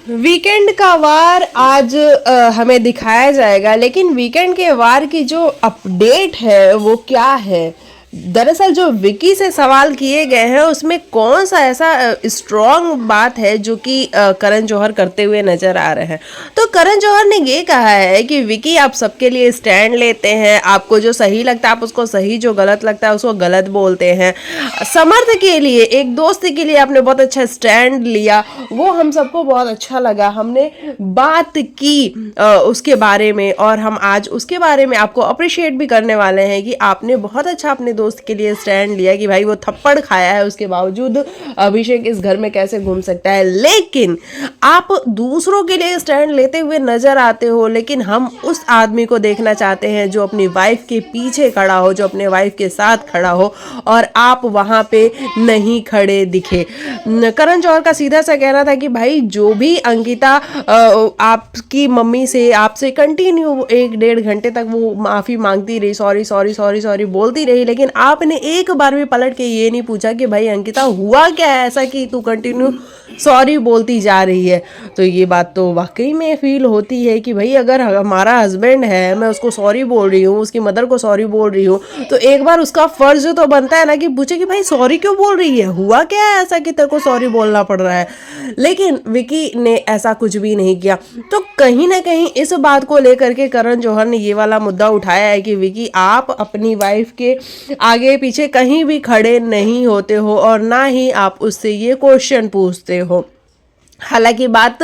Weekend का वार आज हमें दिखाया जाएगा, लेकिन वीकेंड के वार की जो अपडेट है वो क्या है। दरअसल जो विकी से सवाल किए गए हैं उसमें कौन सा ऐसा स्ट्रॉन्ग बात है जो कि करण जौहर करते हुए नजर आ रहे हैं। तो करण जौहर ने ये कहा है कि विकी आप सबके लिए स्टैंड लेते हैं, आपको जो सही लगता है आप उसको सही, जो गलत लगता है उसको गलत बोलते हैं। समर्थ के लिए, एक दोस्त के लिए आपने बहुत अच्छा स्टैंड लिया, वो हम सबको बहुत अच्छा लगा। हमने बात की उसके बारे में और हम आज उसके बारे में आपको अप्रिशिएट भी करने वाले हैं कि आपने बहुत अच्छा अपने दोस्त के लिए स्टैंड लिया कि भाई वो थप्पड़ खाया है उसके बावजूद अभिषेक इस घर में कैसे घूम सकता है। लेकिन आप दूसरों के लिए स्टैंड लेते हुए नजर आते हो, लेकिन हम उस आदमी को देखना चाहते हैं जो अपनी वाइफ के पीछे खड़ा हो, जो अपने वाइफ के साथ खड़ा हो, और आप वहां पे नहीं खड़े दिखे। करण जौहर का सीधा सा कहना था कि भाई जो भी अंकिता आपकी मम्मी से, आपसे कंटिन्यू 1-1.5 घंटे तक वो माफी मांगती रही, सॉरी सॉरी सॉरी सॉरी बोलती रही, लेकिन आपने एक बार भी पलट के ये नहीं पूछा कि भाई अंकिता हुआ क्या है ऐसा कि तू कंटिन्यू सॉरी बोलती जा रही है। तो ये बात तो वाकई में फील होती है कि भाई अगर हमारा हस्बैंड है, मैं उसको सॉरी बोल रही हूँ, उसकी मदर को सॉरी बोल रही हूँ, तो एक बार उसका फर्ज तो बनता है ना कि पूछे कि भाई सॉरी क्यों बोल रही है, हुआ क्या है ऐसा कि तेरे को सॉरी बोलना पड़ रहा है। लेकिन विकी ने ऐसा कुछ भी नहीं किया। तो कहीं ना कहीं इस बात को लेकर के करण जौहर ने ये वाला मुद्दा उठाया है कि विकी आप अपनी वाइफ के आगे पीछे कहीं भी खड़े नहीं होते हो और ना ही आप उससे ये क्वेश्चन पूछते हो। हालांकि बात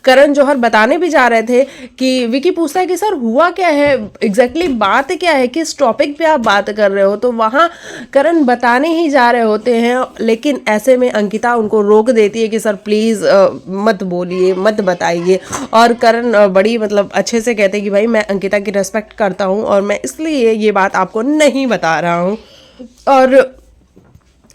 करण जौहर बताने भी जा रहे थे कि विकी पूछता है कि सर हुआ क्या है, एग्जैक्टली बात क्या है, किस टॉपिक पे आप बात कर रहे हो, तो वहाँ करण बताने ही जा रहे होते हैं, लेकिन ऐसे में अंकिता उनको रोक देती है कि सर प्लीज़ मत बोलिए, मत बताइए। और करण बड़ी मतलब अच्छे से कहते हैं कि भाई मैं अंकिता की रिस्पेक्ट करता हूँ और मैं इसलिए ये बात आपको नहीं बता रहा हूँ। और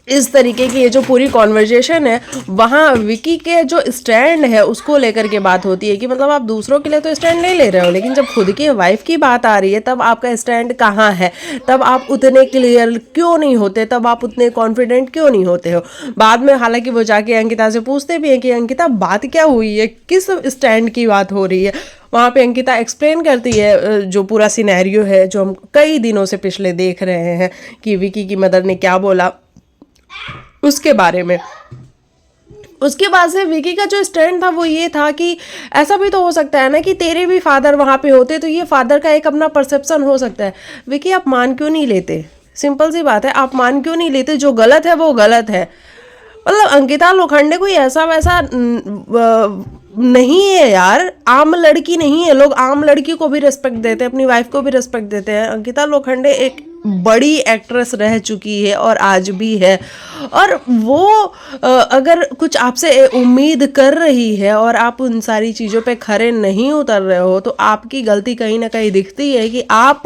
इस तरीके की ये जो पूरी कॉन्वर्जेशन है, वहाँ विकी के जो स्टैंड है उसको लेकर के बात होती है कि मतलब आप दूसरों के लिए तो स्टैंड नहीं ले रहे हो, लेकिन जब खुद की वाइफ की बात आ रही है तब आपका स्टैंड कहाँ है, तब आप उतने क्लियर क्यों नहीं होते, तब आप उतने कॉन्फिडेंट क्यों नहीं होते हो। बाद में हालांकि वो जाके अंकिता से पूछते भी हैं कि अंकिता बात क्या हुई है, किस स्टैंड की बात हो रही है। वहाँ पे अंकिता एक्सप्लेन करती है जो पूरा सिनेरियो है जो हम कई दिनों से पिछले देख रहे हैं कि विकी की मदर ने क्या बोला उसके बारे में। उसके बाद से विकी का जो स्टैंड था वो ये था कि ऐसा भी तो हो सकता है ना कि तेरे भी फादर वहाँ पे होते, तो ये फादर का एक अपना परसेप्शन हो सकता है। विकी आप मान क्यों नहीं लेते, सिंपल सी बात है, आप मान क्यों नहीं लेते, जो गलत है वो गलत है। मतलब अंकिता लोखंडे कोई ऐसा वैसा नहीं है यार, आम लड़की नहीं है। लोग आम लड़की को भी रिस्पेक्ट देते हैं, अपनी वाइफ को भी रिस्पेक्ट देते हैं। अंकिता लोखंडे एक बड़ी एक्ट्रेस रह चुकी है और आज भी है, और वो अगर कुछ आपसे उम्मीद कर रही है और आप उन सारी चीज़ों पे खरे नहीं उतर रहे हो, तो आपकी गलती कहीं ना कहीं दिखती है कि आप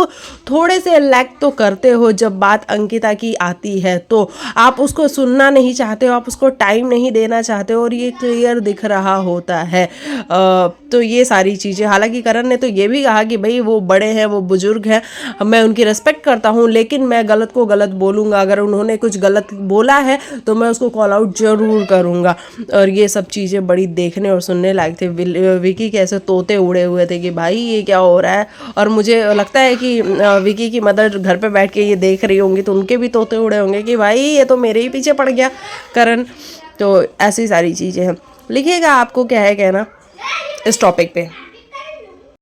थोड़े से लैक तो करते हो। जब बात अंकिता की आती है तो आप उसको सुनना नहीं चाहते हो, आप उसको टाइम नहीं देना चाहते हो, और ये क्लियर दिख रहा होता है। तो ये सारी चीज़ें, हालांकि करण ने तो ये भी कहा कि भाई वो बड़े हैं, वो बुजुर्ग हैं, मैं उनकी रिस्पेक्ट करता हूँ, लेकिन मैं गलत को गलत बोलूँगा, अगर उन्होंने कुछ गलत बोला है तो मैं उसको कॉल आउट जरूर करूँगा। और ये सब चीज़ें बड़ी देखने और सुनने लायक थे। विकी के ऐसे तोते उड़े हुए थे कि भाई ये क्या हो रहा है। और मुझे लगता है कि विकी की मदर घर पे बैठ के ये देख रही होंगी तो उनके भी तोते उड़े होंगे कि भाई ये तो मेरे ही पीछे पड़ गया करण। तो ऐसी सारी चीज़ें हैं। लिखिएगा आपको क्या है कहना इस टॉपिक पे।